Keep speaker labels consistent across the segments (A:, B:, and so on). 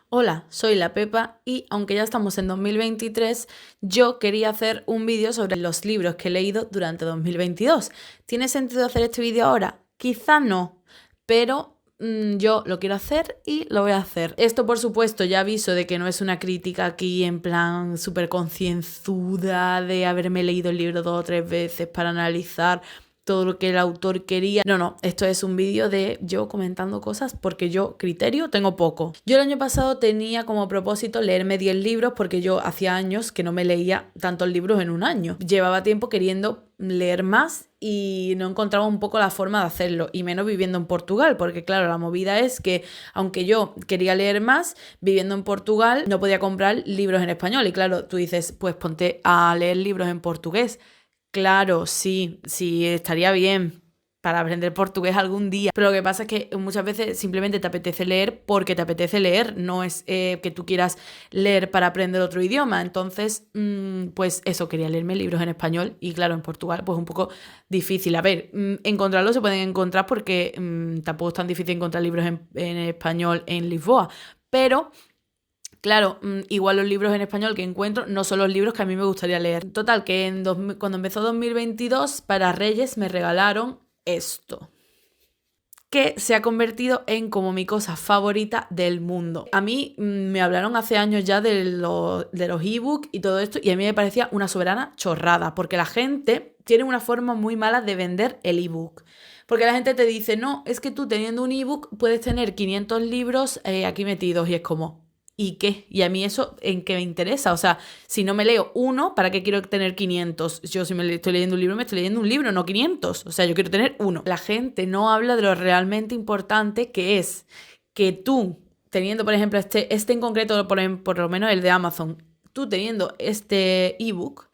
A: Hola, soy la Pepa y aunque ya estamos en 2023, yo quería hacer un vídeo sobre los libros que he leído durante 2022. ¿Tiene sentido hacer este vídeo ahora? Quizá no, pero yo lo quiero hacer y lo voy a hacer. Esto, por supuesto, ya aviso de que no es una crítica aquí en plan súper concienzuda de haberme leído el libro 2 o 3 veces para analizar todo lo que el autor quería. No, esto es un vídeo de yo comentando cosas porque yo criterio tengo poco. Yo el año pasado tenía como propósito leerme 10 libros porque yo hacía años que no me leía tantos libros en un año. Llevaba tiempo queriendo leer más y no encontraba un poco la forma de hacerlo, y menos viviendo en Portugal, porque claro, la movida es que aunque yo quería leer más, viviendo en Portugal no podía comprar libros en español, y claro, tú dices, pues ponte a leer libros en portugués. Claro, sí, sí, estaría bien para aprender portugués algún día. Pero lo que pasa es que muchas veces simplemente te apetece leer porque te apetece leer, no es que tú quieras leer para aprender otro idioma. Entonces, pues eso, quería leerme libros en español y claro, en Portugal pues un poco difícil. A ver, encontrarlos se pueden encontrar porque tampoco es tan difícil encontrar libros en español en Lisboa, pero claro, igual los libros en español que encuentro no son los libros que a mí me gustaría leer. Total, que cuando empezó 2022, para Reyes me regalaron esto, que se ha convertido en como mi cosa favorita del mundo. A mí me hablaron hace años ya de los ebooks y todo esto, y a mí me parecía una soberana chorrada, porque la gente tiene una forma muy mala de vender el ebook. Porque la gente te dice, no, es que tú teniendo un ebook puedes tener 500 libros aquí metidos, y es como, ¿y qué? Y a mí eso, ¿en qué me interesa? O sea, si no me leo uno, ¿para qué quiero tener 500? Yo si me estoy leyendo un libro, me estoy leyendo un libro, no 500. O sea, yo quiero tener uno. La gente no habla de lo realmente importante que es que tú, teniendo, por ejemplo, este en concreto, por lo menos el de Amazon, tú teniendo este ebook,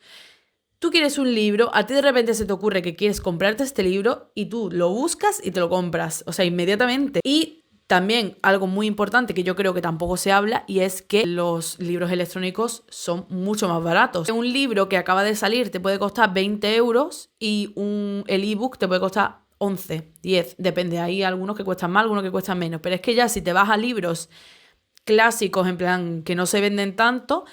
A: tú quieres un libro, a ti de repente se te ocurre que quieres comprarte este libro y tú lo buscas y te lo compras, o sea, inmediatamente. Y también algo muy importante que yo creo que tampoco se habla, y es que los libros electrónicos son mucho más baratos. Un libro que acaba de salir te puede costar 20 euros y el ebook te puede costar 11, 10, depende. Hay algunos que cuestan más, algunos que cuestan menos. Pero es que ya si te vas a libros clásicos, en plan que no se venden tanto,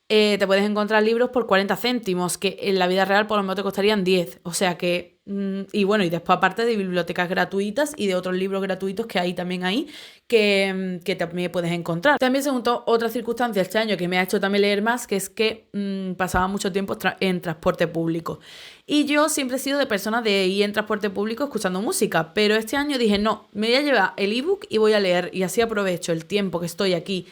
A: te puedes encontrar libros por 40 céntimos, que en la vida real por lo menos te costarían 10. O sea que, y bueno, y después aparte de bibliotecas gratuitas y de otros libros gratuitos que hay también ahí, que también puedes encontrar. También se juntó otra circunstancia este año que me ha hecho también leer más, que es que pasaba mucho tiempo en transporte público. Y yo siempre he sido de personas de ir en transporte público escuchando música, pero este año dije, no, me voy a llevar el ebook y voy a leer, y así aprovecho el tiempo que estoy aquí,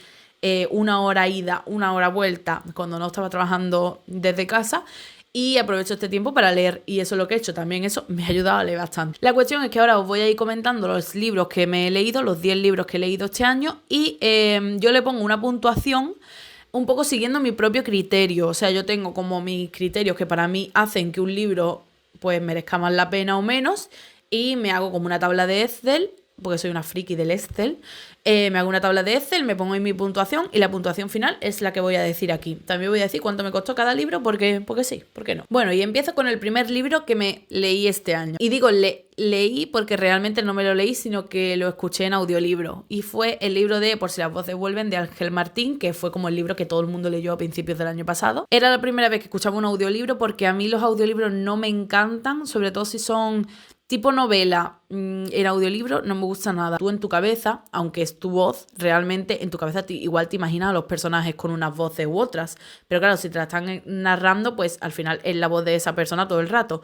A: una hora ida, una hora vuelta, cuando no estaba trabajando desde casa, y aprovecho este tiempo para leer, y eso es lo que he hecho. También eso me ha ayudado a leer bastante. La cuestión es que ahora os voy a ir comentando los libros que me he leído, los 10 libros que he leído este año, y yo le pongo una puntuación un poco siguiendo mi propio criterio. O sea, yo tengo como mis criterios que para mí hacen que un libro pues merezca más la pena o menos, y me hago como una tabla de Excel, porque soy una friki del Excel. Me hago una tabla de Excel, me pongo ahí mi puntuación, y la puntuación final es la que voy a decir aquí. También voy a decir cuánto me costó cada libro, porque sí, ¿por qué no? Bueno, y empiezo con el primer libro que me leí este año. Y digo leí porque realmente no me lo leí, sino que lo escuché en audiolibro. Y fue el libro de Por si las voces vuelven, de Ángel Martín, que fue como el libro que todo el mundo leyó a principios del año pasado. Era la primera vez que escuchaba un audiolibro, porque a mí los audiolibros no me encantan, sobre todo si son tipo novela. El audiolibro no me gusta nada. Tú en tu cabeza, aunque es tu voz, realmente en tu cabeza igual te imaginas a los personajes con unas voces u otras. Pero claro, si te la están narrando, pues al final es la voz de esa persona todo el rato.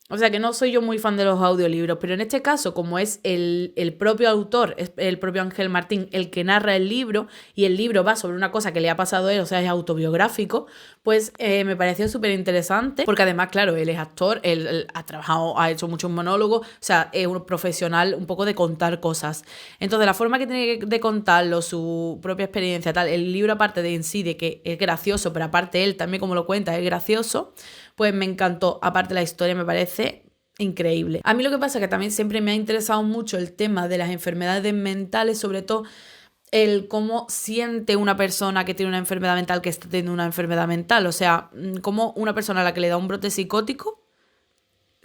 A: O sea que no soy yo muy fan de los audiolibros, pero en este caso, como es el propio autor, es el propio Ángel Martín el que narra el libro, y el libro va sobre una cosa que le ha pasado a él, o sea, es autobiográfico, pues me pareció súper interesante, porque además, claro, él es actor, él ha trabajado, ha hecho muchos monólogos, o sea, es un profesional un poco de contar cosas. Entonces, la forma que tiene de contarlo, su propia experiencia, tal, el libro aparte de en sí, de que es gracioso, pero aparte él también como lo cuenta es gracioso, pues me encantó. Aparte la historia me parece increíble. A mí lo que pasa es que también siempre me ha interesado mucho el tema de las enfermedades mentales, sobre todo el cómo siente una persona que tiene una enfermedad mental que está teniendo una enfermedad mental. O sea, cómo una persona a la que le da un brote psicótico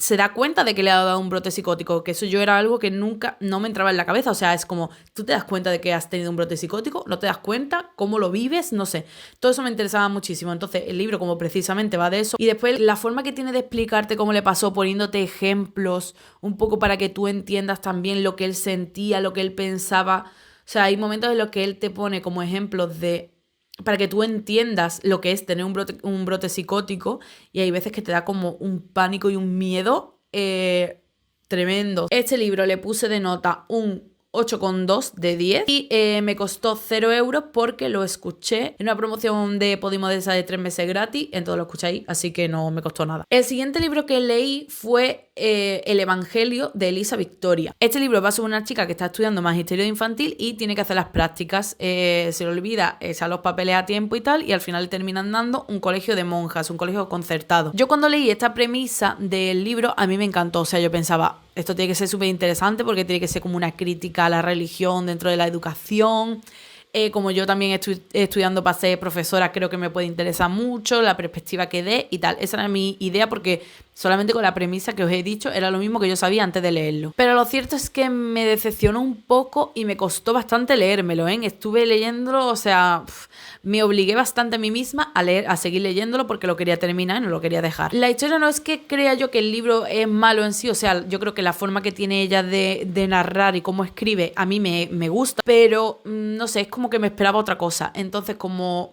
A: se da cuenta de que le ha dado un brote psicótico, que eso yo era algo que nunca, no me entraba en la cabeza. O sea, es como, tú te das cuenta de que has tenido un brote psicótico, no te das cuenta, cómo lo vives, no sé. Todo eso me interesaba muchísimo. Entonces, el libro como precisamente va de eso. Y después, la forma que tiene de explicarte cómo le pasó, poniéndote ejemplos, un poco para que tú entiendas también lo que él sentía, lo que él pensaba. O sea, hay momentos en los que él te pone como ejemplos para que tú entiendas lo que es tener un brote psicótico, y hay veces que te da como un pánico y un miedo tremendo. Este libro le puse de nota un 8,2 de 10 y me costó 0 euros porque lo escuché en una promoción de Podimo de esa de 3 meses gratis, entonces lo escuché ahí, así que no me costó nada. El siguiente libro que leí fue El Evangelio de Elisa Victoria. Este libro va sobre una chica que está estudiando magisterio infantil y tiene que hacer las prácticas, se le olvida echar los papeles a tiempo y tal, y al final le terminan dando un colegio de monjas, un colegio concertado. Yo cuando leí esta premisa del libro, a mí me encantó. O sea, yo pensaba, esto tiene que ser súper interesante porque tiene que ser como una crítica a la religión dentro de la educación. Como yo también estoy estudiando para ser profesora, creo que me puede interesar mucho la perspectiva que dé y tal. Esa era mi idea, porque solamente con la premisa que os he dicho era lo mismo que yo sabía antes de leerlo. Pero lo cierto es que me decepcionó un poco y me costó bastante leérmelo, ¿eh? Estuve leyéndolo, o sea, me obligué bastante a mí misma a seguir leyéndolo porque lo quería terminar y no lo quería dejar. La historia no es que crea yo que el libro es malo en sí, o sea, yo creo que la forma que tiene ella de narrar y cómo escribe a mí me gusta, pero no sé, es como que me esperaba otra cosa. Entonces, como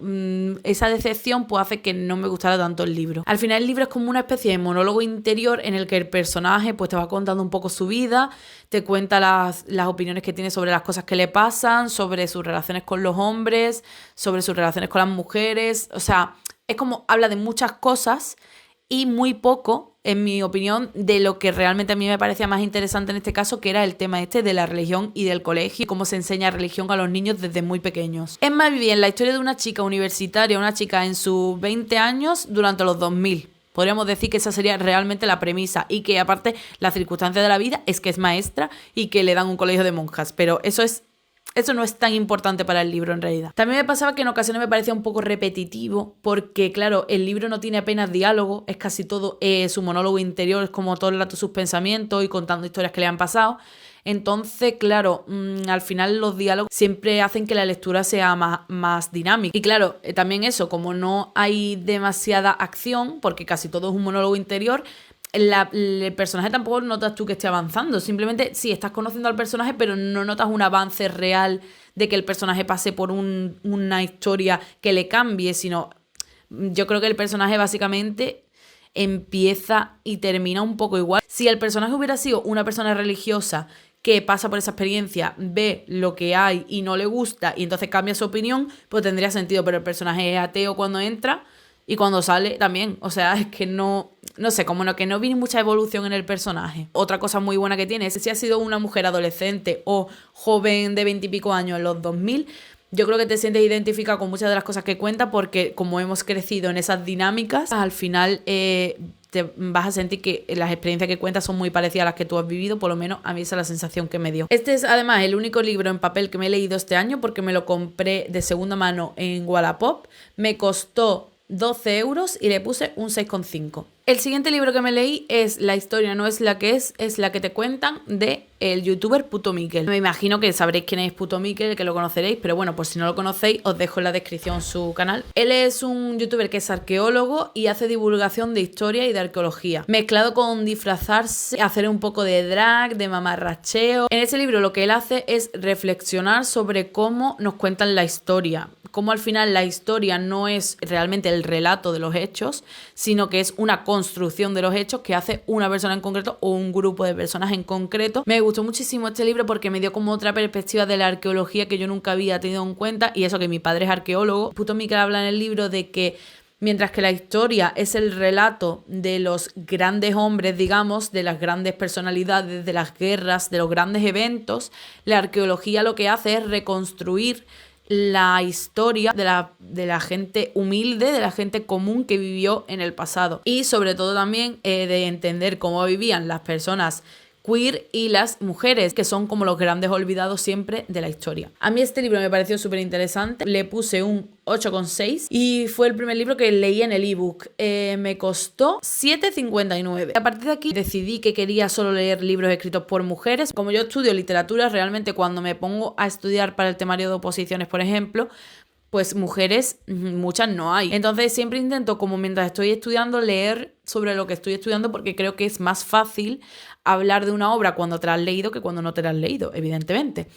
A: esa decepción pues hace que no me gustara tanto el libro. Al final el libro es como una especie de monólogo interior en el que el personaje pues te va contando un poco su vida, te cuenta las opiniones que tiene sobre las cosas que le pasan, sobre sus relaciones con los hombres, sobre sus relaciones con las mujeres. O sea, es como habla de muchas cosas y muy poco, en mi opinión, de lo que realmente a mí me parecía más interesante en este caso, que era el tema de la religión y del colegio, y cómo se enseña religión a los niños desde muy pequeños. Es más bien la historia de una chica universitaria, una chica en sus 20 años durante los 2000. Podríamos decir que esa sería realmente la premisa, y que aparte la circunstancia de la vida es que es maestra y que le dan un colegio de monjas, pero eso no es tan importante para el libro en realidad. También me pasaba que en ocasiones me parecía un poco repetitivo porque, claro, el libro no tiene apenas diálogo, es casi todo su monólogo interior, es como todo el rato sus pensamientos y contando historias que le han pasado. Entonces, claro, al final los diálogos siempre hacen que la lectura sea más dinámica. Y claro, también eso, como no hay demasiada acción, porque casi todo es un monólogo interior, el personaje tampoco notas tú que esté avanzando. Simplemente sí, estás conociendo al personaje, pero no notas un avance real de que el personaje pase por una historia que le cambie, sino yo creo que el personaje básicamente empieza y termina un poco igual. Si el personaje hubiera sido una persona religiosa que pasa por esa experiencia, ve lo que hay y no le gusta y entonces cambia su opinión, pues tendría sentido. Pero el personaje es ateo cuando entra y cuando sale también. O sea, es que no sé, como que no vi mucha evolución en el personaje. Otra cosa muy buena que tiene es que si has sido una mujer adolescente o joven de 20 y pico años en los 2000, yo creo que te sientes identificada con muchas de las cosas que cuenta, porque como hemos crecido en esas dinámicas, al final te vas a sentir que las experiencias que cuentas son muy parecidas a las que tú has vivido. Por lo menos a mí esa es la sensación que me dio. Este es además el único libro en papel que me he leído este año, porque me lo compré de segunda mano en Wallapop. Me costó 12 euros y le puse un 6,5. El siguiente libro que me leí es La historia no es la que es la que te cuentan, de el youtuber Puto Miquel. Me imagino que sabréis quién es Puto Miquel, que lo conoceréis, pero bueno, por si no lo conocéis, os dejo en la descripción su canal. Él es un youtuber que es arqueólogo y hace divulgación de historia y de arqueología, mezclado con disfrazarse, hacer un poco de drag, de mamarracheo. En ese libro lo que él hace es reflexionar sobre cómo nos cuentan la historia, cómo al final la historia no es realmente el relato de los hechos, sino que es una construcción de los hechos que hace una persona en concreto o un grupo de personas en concreto. Me gustó muchísimo este libro porque me dio como otra perspectiva de la arqueología que yo nunca había tenido en cuenta, y eso que mi padre es arqueólogo. Puto Miquel habla en el libro de que mientras que la historia es el relato de los grandes hombres, digamos, de las grandes personalidades, de las guerras, de los grandes eventos, la arqueología lo que hace es reconstruir la historia de la gente humilde, de la gente común que vivió en el pasado, y sobre todo también de entender cómo vivían las personas queer y las mujeres, que son como los grandes olvidados siempre de la historia. A mí este libro me pareció súper interesante, le puse un 8,6 y fue el primer libro que leí en el ebook. Me costó 7,59. A partir de aquí decidí que quería solo leer libros escritos por mujeres. Como yo estudio literatura, realmente cuando me pongo a estudiar para el temario de oposiciones, por ejemplo, pues mujeres muchas no hay. Entonces siempre intento, como mientras estoy estudiando, leer sobre lo que estoy estudiando, porque creo que es más fácil hablar de una obra cuando te la has leído que cuando no te la has leído, evidentemente.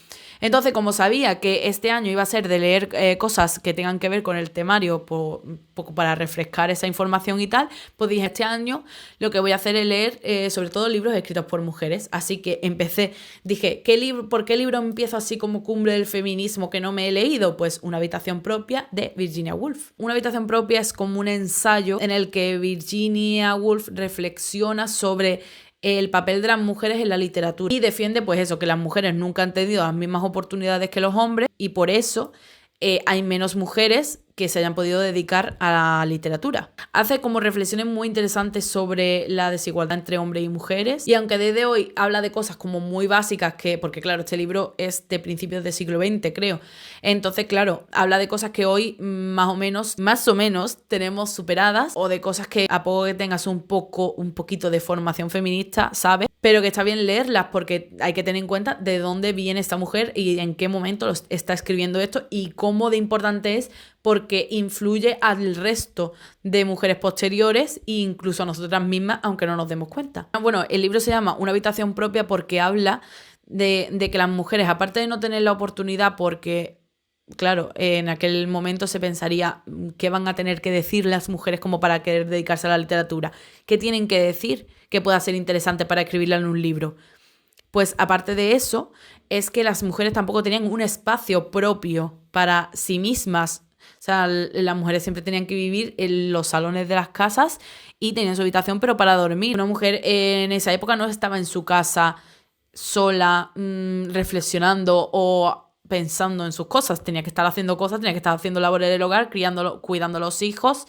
A: Entonces, como sabía que este año iba a ser de leer cosas que tengan que ver con el temario, un poco para refrescar esa información y tal, pues dije, este año lo que voy a hacer es leer sobre todo libros escritos por mujeres. Así que empecé, dije, ¿por qué libro empiezo así como cumbre del feminismo que no me he leído? Pues Una habitación propia de Virginia Woolf. Una habitación propia es como un ensayo en el que Virginia Woolf reflexiona sobre el papel de las mujeres en la literatura y defiende pues eso, que las mujeres nunca han tenido las mismas oportunidades que los hombres y por eso hay menos mujeres que se hayan podido dedicar a la literatura. Hace como reflexiones muy interesantes sobre la desigualdad entre hombres y mujeres y aunque desde hoy habla de cosas como muy básicas porque claro, este libro es de principios del siglo XX, creo. Entonces, claro, habla de cosas que hoy más o menos tenemos superadas o de cosas que a poco que tengas un poquito de formación feminista, sabes, pero que está bien leerlas porque hay que tener en cuenta de dónde viene esta mujer y en qué momento está escribiendo esto y cómo de importante es porque influye al resto de mujeres posteriores e incluso a nosotras mismas, aunque no nos demos cuenta. Bueno, el libro se llama Una habitación propia porque habla de que las mujeres, aparte de no tener la oportunidad porque, claro, en aquel momento se pensaría qué van a tener que decir las mujeres como para querer dedicarse a la literatura. ¿Qué tienen que decir que pueda ser interesante para escribirla en un libro? Pues aparte de eso, es que las mujeres tampoco tenían un espacio propio para sí mismas. O sea, las mujeres siempre tenían que vivir en los salones de las casas y tenían su habitación, pero para dormir. Una mujer en esa época no estaba en su casa sola, reflexionando o pensando en sus cosas. Tenía que estar haciendo cosas, tenía que estar haciendo labores del hogar, cuidando a los hijos.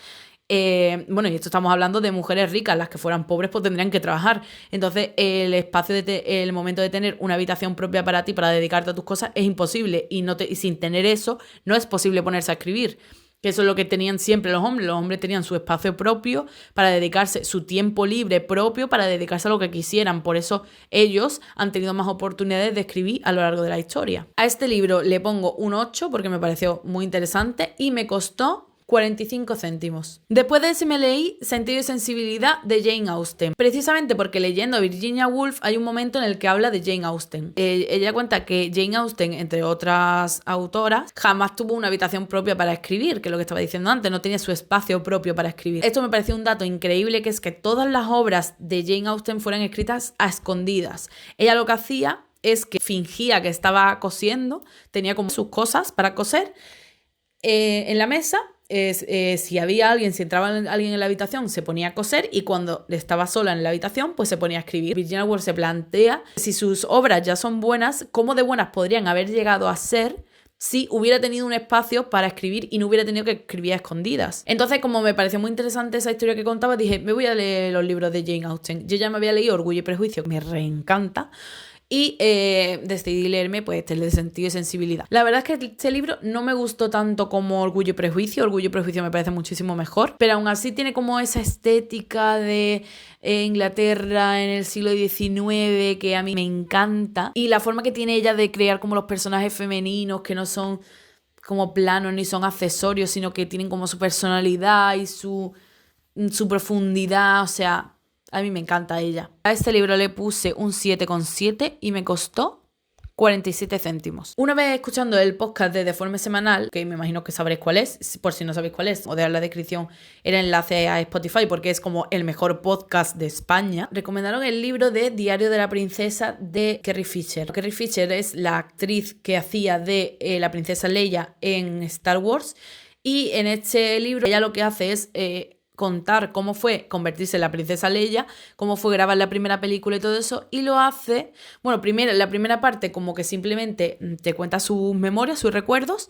A: Bueno, y esto estamos hablando de mujeres ricas, las que fueran pobres pues tendrían que trabajar. Entonces el momento de tener una habitación propia para ti, para dedicarte a tus cosas, es imposible y sin tener eso no es posible ponerse a escribir. Que eso es lo que tenían siempre los hombres tenían su espacio propio para dedicarse, su tiempo libre propio para dedicarse a lo que quisieran. Por eso ellos han tenido más oportunidades de escribir a lo largo de la historia. A este libro le pongo un 8 porque me pareció muy interesante y me costó 45 céntimos. Después de ese me leí Sentido y sensibilidad de Jane Austen. Precisamente porque leyendo a Virginia Woolf hay un momento en el que habla de Jane Austen. Ella cuenta que Jane Austen, entre otras autoras, jamás tuvo una habitación propia para escribir, que es lo que estaba diciendo antes, no tenía su espacio propio para escribir. Esto me pareció un dato increíble, que es que todas las obras de Jane Austen fueran escritas a escondidas. Ella lo que hacía es que fingía que estaba cosiendo, tenía como sus cosas para coser en la mesa. Si entraba alguien en la habitación, se ponía a coser y cuando estaba sola en la habitación, pues se ponía a escribir. Virginia Woolf se plantea, si sus obras ya son buenas, ¿cómo de buenas podrían haber llegado a ser si hubiera tenido un espacio para escribir y no hubiera tenido que escribir a escondidas? Entonces, como me pareció muy interesante esa historia que contaba, dije, me voy a leer los libros de Jane Austen. Yo ya me había leído Orgullo y Prejuicio, que me reencanta. Y decidí leerme pues el de Sentido y sensibilidad. La verdad es que este libro no me gustó tanto como Orgullo y Prejuicio. Orgullo y Prejuicio me parece muchísimo mejor, pero aún así tiene como esa estética de Inglaterra en el siglo XIX que a mí me encanta. Y la forma que tiene ella de crear como los personajes femeninos que no son como planos ni son accesorios, sino que tienen como su personalidad y su profundidad, o sea, a mí me encanta ella. A este libro le puse un 7,7 y me costó 47 céntimos. Una vez escuchando el podcast de Deforme Semanal, que me imagino que sabréis cuál es, por si no sabéis cuál es, o dejar en la descripción el enlace a Spotify porque es como el mejor podcast de España, recomendaron el libro de Diario de la Princesa de Carrie Fisher. Carrie Fisher es la actriz que hacía de la princesa Leia en Star Wars y en este libro ella lo que hace es contar cómo fue convertirse en la princesa Leia, cómo fue grabar la primera película y todo eso, y lo hace, bueno, primero, en la primera parte como que simplemente te cuenta sus memorias, sus recuerdos,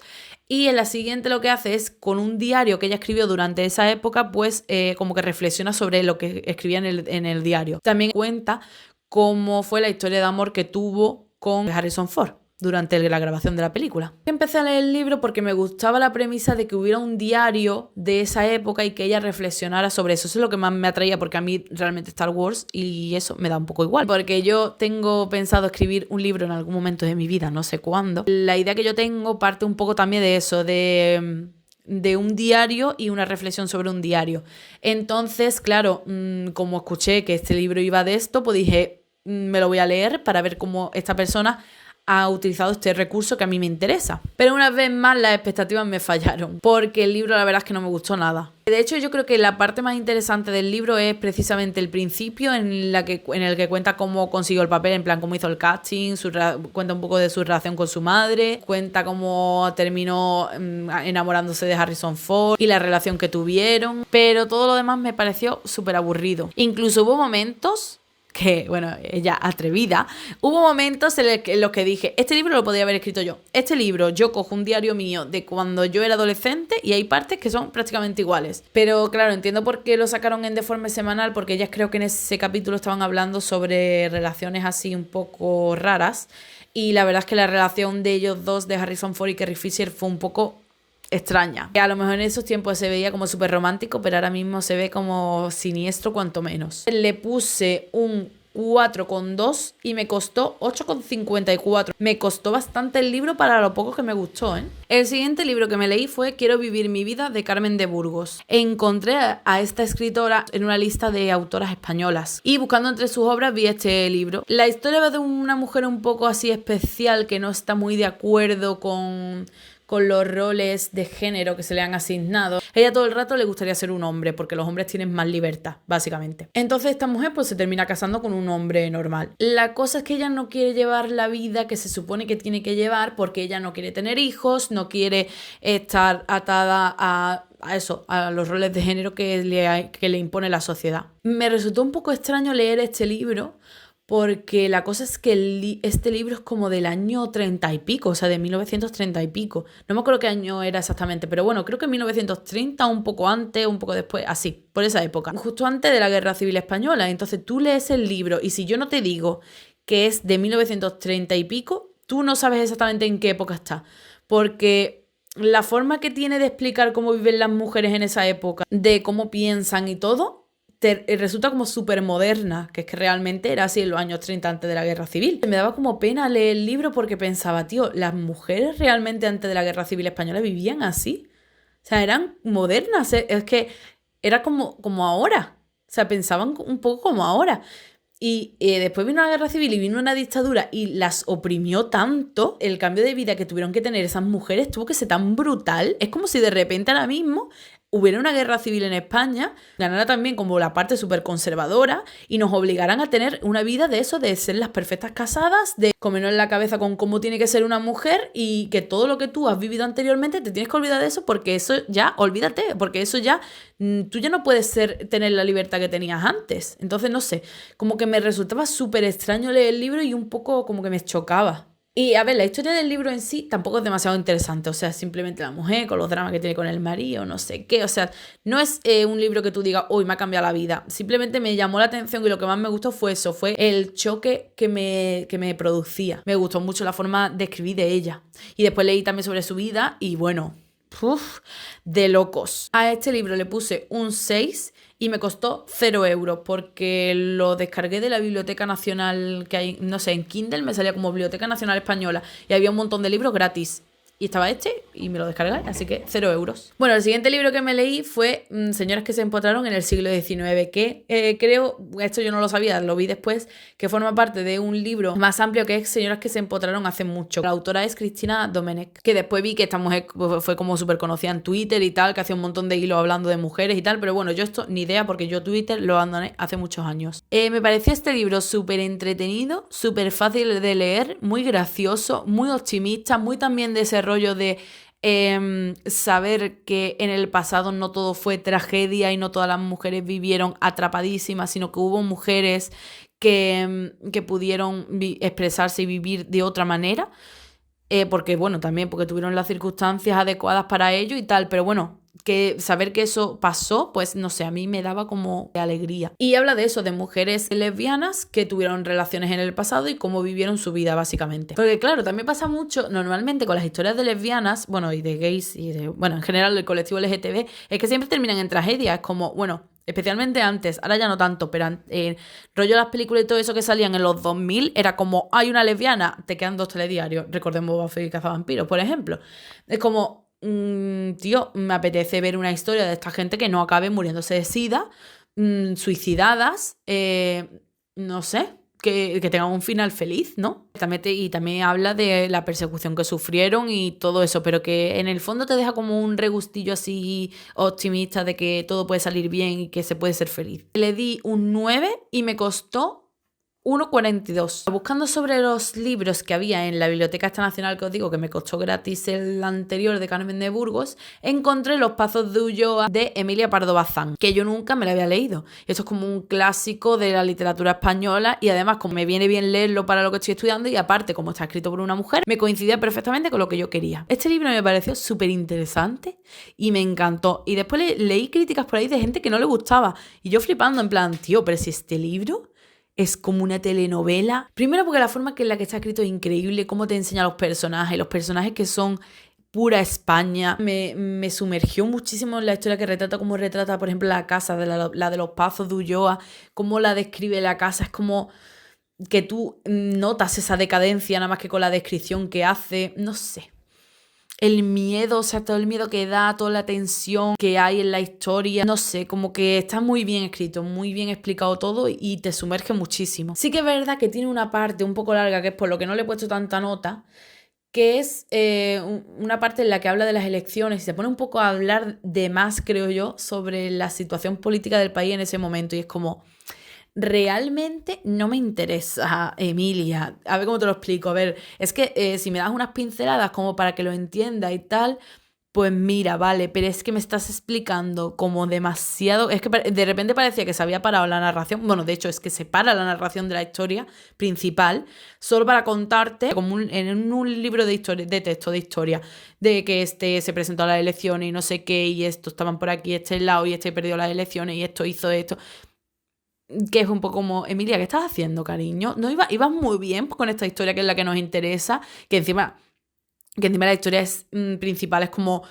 A: y en la siguiente lo que hace es, con un diario que ella escribió durante esa época, pues como que reflexiona sobre lo que escribía en el diario. También cuenta cómo fue la historia de amor que tuvo con Harrison Ford durante la grabación de la película. Empecé a leer el libro porque me gustaba la premisa de que hubiera un diario de esa época y que ella reflexionara sobre eso. Eso es lo que más me atraía, porque a mí realmente Star Wars y eso me da un poco igual. Porque yo tengo pensado escribir un libro en algún momento de mi vida, no sé cuándo. La idea que yo tengo parte un poco también de eso, de un diario y una reflexión sobre un diario. Entonces, claro, como escuché que este libro iba de esto, pues dije, me lo voy a leer para ver cómo esta persona ha utilizado este recurso que a mí me interesa. Pero una vez más las expectativas me fallaron, porque el libro la verdad es que no me gustó nada. De hecho, yo creo que la parte más interesante del libro es precisamente el principio en el que cuenta cómo consiguió el papel, en plan cómo hizo el casting, cuenta un poco de su relación con su madre, cuenta cómo terminó enamorándose de Harrison Ford y la relación que tuvieron, pero todo lo demás me pareció súper aburrido. Incluso hubo momentos que, bueno, ella atrevida, hubo momentos en los que dije, este libro lo podría haber escrito yo. Este libro, yo cojo un diario mío de cuando yo era adolescente y hay partes que son prácticamente iguales. Pero claro, entiendo por qué lo sacaron en Deforme Semanal, porque ellas creo que en ese capítulo estaban hablando sobre relaciones así un poco raras. Y la verdad es que la relación de ellos dos, de Harrison Ford y Carrie Fisher, fue un poco extraña. Que a lo mejor en esos tiempos se veía como súper romántico, pero ahora mismo se ve como siniestro cuanto menos. Le puse un 4,2 y me costó 8,54. Me costó bastante el libro para lo poco que me gustó, ¿eh? El siguiente libro que me leí fue Quiero vivir mi vida, de Carmen de Burgos. Encontré a esta escritora en una lista de autoras españolas y buscando entre sus obras vi este libro. La historia va de una mujer un poco así especial que no está muy de acuerdo con los roles de género que se le han asignado. Ella todo el rato le gustaría ser un hombre, porque los hombres tienen más libertad, básicamente. Entonces esta mujer pues se termina casando con un hombre normal. La cosa es que ella no quiere llevar la vida que se supone que tiene que llevar, porque ella no quiere tener hijos, no quiere estar atada a eso, a los roles de género que le impone la sociedad. Me resultó un poco extraño leer este libro, porque la cosa es que este libro es como del año 30 y pico, o sea, de 1930 y pico. No me acuerdo qué año era exactamente, pero bueno, creo que 1930, un poco antes, un poco después, así, por esa época. Justo antes de la Guerra Civil Española. Entonces tú lees el libro y si yo no te digo que es de 1930 y pico, tú no sabes exactamente en qué época está. Porque la forma que tiene de explicar cómo viven las mujeres en esa época, de cómo piensan y todo, resulta como súper moderna, que es que realmente era así en los años 30 antes de la Guerra Civil. Me daba como pena leer el libro porque pensaba, tío, las mujeres realmente antes de la Guerra Civil Española vivían así. O sea, eran modernas, es que era como ahora. O sea, pensaban un poco como ahora. Y después vino la Guerra Civil y vino una dictadura y las oprimió tanto. El cambio de vida que tuvieron que tener esas mujeres tuvo que ser tan brutal. Es como si de repente ahora mismo hubiera una guerra civil en España, ganara también como la parte súper conservadora y nos obligaran a tener una vida de eso, de ser las perfectas casadas, de comernos en la cabeza con cómo tiene que ser una mujer y que todo lo que tú has vivido anteriormente te tienes que olvidar de eso, porque eso ya, olvídate, porque eso ya, tú ya no puedes tener la libertad que tenías antes. Entonces, no sé, como que me resultaba súper extraño leer el libro y un poco como que me chocaba. Y a ver, la historia del libro en sí tampoco es demasiado interesante, o sea, simplemente la mujer con los dramas que tiene con el marido, no sé qué, o sea, no es un libro que tú digas, uy, me ha cambiado la vida, simplemente me llamó la atención y lo que más me gustó fue eso, fue el choque que me producía. Me gustó mucho la forma de escribir de ella. Y después leí también sobre su vida y bueno, de locos. A este libro le puse un 6 y me costó 0 euros porque lo descargué de la Biblioteca Nacional que hay, no sé, en Kindle me salía como Biblioteca Nacional Española y había un montón de libros gratis. Y estaba este y me lo descargué, así que 0 euros. Bueno, el siguiente libro que me leí fue Señoras que se empotraron en el siglo XIX, que creo, esto yo no lo sabía, lo vi después, que forma parte de un libro más amplio que es Señoras que se empotraron hace mucho. La autora es Cristina Domenech, que después vi que esta mujer fue como súper conocida en Twitter y tal, que hacía un montón de hilos hablando de mujeres y tal, pero bueno, yo esto ni idea porque yo Twitter lo abandoné hace muchos años. Me pareció este libro súper entretenido, súper fácil de leer, muy gracioso, muy optimista, muy también de ese rollo de saber que en el pasado no todo fue tragedia y no todas las mujeres vivieron atrapadísimas, sino que hubo mujeres que pudieron expresarse y vivir de otra manera, porque bueno, también porque tuvieron las circunstancias adecuadas para ello y tal, pero bueno, que saber que eso pasó, pues no sé, a mí me daba como alegría. Y habla de eso, de mujeres lesbianas que tuvieron relaciones en el pasado y cómo vivieron su vida básicamente. Porque claro, también pasa mucho normalmente con las historias de lesbianas, bueno, y de gays y de, bueno, en general del colectivo LGTB, es que siempre terminan en tragedias, como, bueno, especialmente antes, ahora ya no tanto, pero rollo las películas y todo eso que salían en los 2000 era como, hay una lesbiana, te quedan 2 telediarios, recordemos Buffy y Cazavampiros, por ejemplo. Es como, tío, me apetece ver una historia de esta gente que no acabe muriéndose de sida, suicidadas, no sé, que tengan un final feliz, ¿no? Y también habla de la persecución que sufrieron y todo eso, pero que en el fondo te deja como un regustillo así optimista de que todo puede salir bien y que se puede ser feliz. Le di un 9 y me costó 1,42. Buscando sobre los libros que había en la Biblioteca esta Nacional, que os digo que me costó gratis el anterior de Carmen de Burgos, encontré Los Pazos de Ulloa de Emilia Pardo Bazán, que yo nunca me la había leído. Esto es como un clásico de la literatura española y además como me viene bien leerlo para lo que estoy estudiando y aparte como está escrito por una mujer, me coincidía perfectamente con lo que yo quería. Este libro me pareció súper interesante y me encantó. Y después leí críticas por ahí de gente que no le gustaba y yo flipando en plan, tío, pero si este libro es como una telenovela. Primero porque la forma en la que está escrito es increíble, cómo te enseña los personajes que son pura España. Me sumergió muchísimo en la historia que retrata, cómo retrata, por ejemplo, la casa, la de los Pazos de Ulloa, cómo la describe la casa. Es como que tú notas esa decadencia nada más que con la descripción que hace. No sé. El miedo, o sea, todo el miedo que da, toda la tensión que hay en la historia, no sé, como que está muy bien escrito, muy bien explicado todo y te sumerge muchísimo. Sí que es verdad que tiene una parte un poco larga, que es por lo que no le he puesto tanta nota, que es una parte en la que habla de las elecciones y se pone un poco a hablar de más, creo yo, sobre la situación política del país en ese momento y es como... Realmente no me interesa, Emilia. A ver cómo te lo explico. A ver, es que si me das unas pinceladas como para que lo entienda y tal, pues mira, vale, pero es que me estás explicando como demasiado... Es que de repente parecía que se había parado la narración. Bueno, de hecho es que se para la narración de la historia principal solo para contarte, como en un libro de historia, de texto de historia, de que este se presentó a las elecciones y no sé qué, y estos estaban por aquí, este lado, y este perdió las elecciones, y esto hizo esto... Que es un poco como, Emilia, ¿qué estás haciendo, cariño? No ibas muy bien con esta historia que es la que nos interesa, que encima la historia es principal es como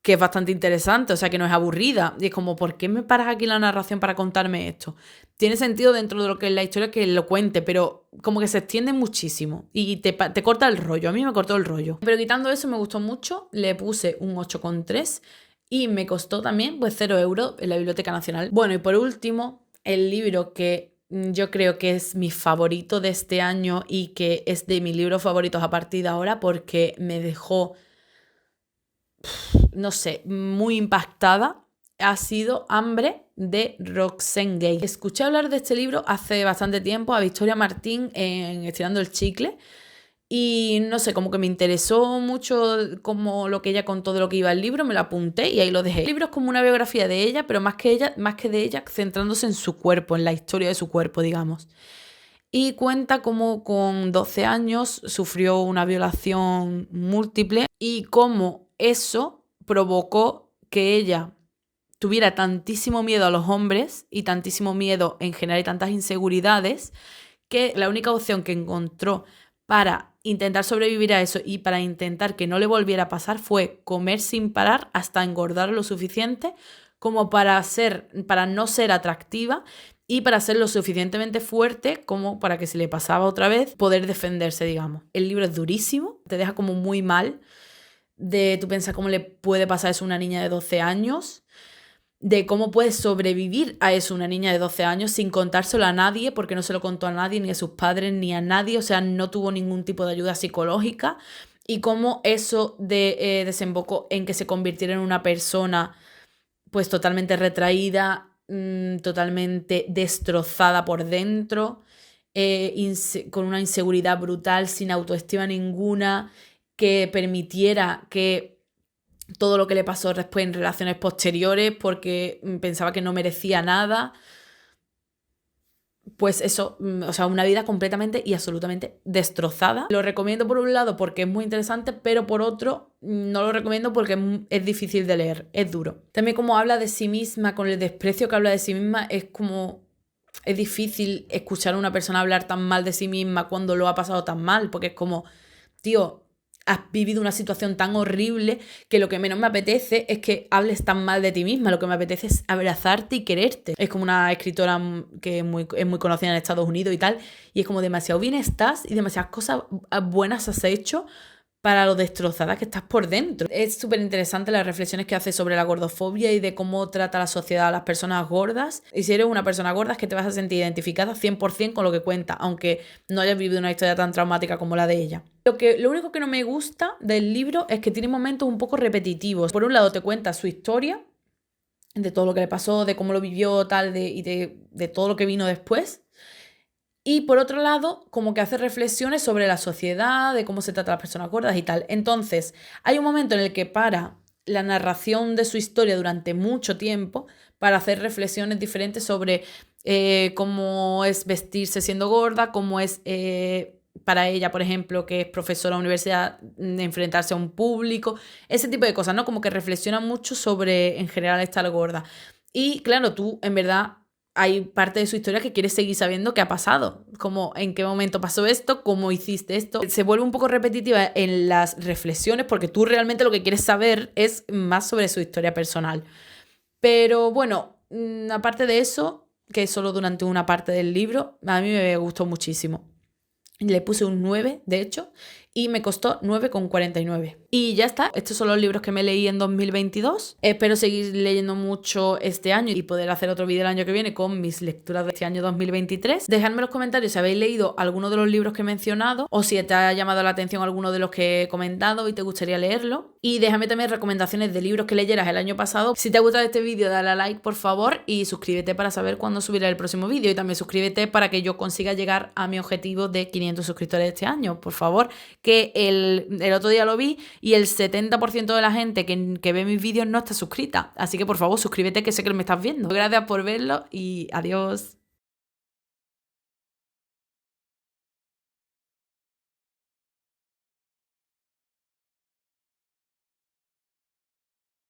A: que es bastante interesante, o sea, que no es aburrida. Y es como, ¿por qué me paras aquí la narración para contarme esto? Tiene sentido dentro de lo que es la historia que lo cuente, pero como que se extiende muchísimo y te corta el rollo. A mí me cortó el rollo. Pero quitando eso me gustó mucho, le puse un 8,3 y me costó también pues 0 euros en la Biblioteca Nacional. Bueno, y por último, el libro que yo creo que es mi favorito de este año y que es de mis libros favoritos a partir de ahora porque me dejó, no sé, muy impactada, ha sido Hambre de Roxane Gay. Escuché hablar de este libro hace bastante tiempo a Victoria Martín en Estirando el Chicle y no sé, como que me interesó mucho como lo que ella contó de lo que iba el libro, me lo apunté y ahí lo dejé. El libro es como una biografía de ella, pero más que de ella, centrándose en su cuerpo, en la historia de su cuerpo, digamos. Y cuenta cómo con 12 años sufrió una violación múltiple y cómo eso provocó que ella tuviera tantísimo miedo a los hombres y tantísimo miedo en general y tantas inseguridades que la única opción que encontró para intentar sobrevivir a eso y para intentar que no le volviera a pasar fue comer sin parar hasta engordar lo suficiente como para no ser atractiva y para ser lo suficientemente fuerte como para que si le pasaba otra vez poder defenderse, digamos. El libro es durísimo, te deja como muy mal de tú piensas cómo le puede pasar eso a una niña de 12 años, de cómo puede sobrevivir a eso una niña de 12 años sin contárselo a nadie, porque no se lo contó a nadie, ni a sus padres, ni a nadie, o sea, no tuvo ningún tipo de ayuda psicológica, y cómo eso desembocó en que se convirtiera en una persona pues totalmente retraída, totalmente destrozada por dentro, con una inseguridad brutal, sin autoestima ninguna, que permitiera que todo lo que le pasó después en relaciones posteriores porque pensaba que no merecía nada. pues eso, o sea, una vida completamente y absolutamente destrozada. Lo recomiendo por un lado porque es muy interesante, pero por otro no lo recomiendo porque es difícil de leer, es duro. También como habla de sí misma, con el desprecio que habla de sí misma, es difícil escuchar a una persona hablar tan mal de sí misma cuando lo ha pasado tan mal, porque es como, tío, has vivido una situación tan horrible que lo que menos me apetece es que hables tan mal de ti misma, lo que me apetece es abrazarte y quererte. Es como una escritora que es muy conocida en Estados Unidos y tal, y es como demasiado bien estás y demasiadas cosas buenas has hecho para lo destrozada que estás por dentro. Es súper interesante las reflexiones que hace sobre la gordofobia y de cómo trata la sociedad a las personas gordas. Y si eres una persona gorda es que te vas a sentir identificada 100% con lo que cuenta, aunque no hayas vivido una historia tan traumática como la de ella. Lo único que no me gusta del libro es que tiene momentos un poco repetitivos. Por un lado te cuenta su historia, de todo lo que le pasó, de cómo lo vivió, tal, y de todo lo que vino después. Y por otro lado, como que hace reflexiones sobre la sociedad, de cómo se trata a las personas gordas y tal. Entonces, hay un momento en el que para la narración de su historia durante mucho tiempo para hacer reflexiones diferentes sobre cómo es vestirse siendo gorda, cómo es para ella, por ejemplo, que es profesora de universidad, enfrentarse a un público, ese tipo de cosas, ¿no? Como que reflexiona mucho sobre, en general, estar gorda. Y claro, tú, en verdad, hay parte de su historia que quieres seguir sabiendo qué ha pasado, como en qué momento pasó esto, cómo hiciste esto. Se vuelve un poco repetitiva en las reflexiones porque tú realmente lo que quieres saber es más sobre su historia personal. Pero bueno, aparte de eso, que es solo durante una parte del libro, a mí me gustó muchísimo. Le puse un 9, de hecho, y me costó 9,49. Y ya está, estos son los libros que me leí en 2022. Espero seguir leyendo mucho este año y poder hacer otro vídeo el año que viene con mis lecturas de este año 2023. Dejadme en los comentarios si habéis leído alguno de los libros que he mencionado o si te ha llamado la atención alguno de los que he comentado y te gustaría leerlo. Y déjame también recomendaciones de libros que leyeras el año pasado. Si te ha gustado este vídeo, dale a like, por favor, y suscríbete para saber cuándo subiré el próximo vídeo. Y también suscríbete para que yo consiga llegar a mi objetivo de 500 suscriptores este año, por favor, que el otro día lo vi y el 70% de la gente que ve mis vídeos no está suscrita. Así que por favor suscríbete, que sé que me estás viendo. Gracias por verlo y adiós.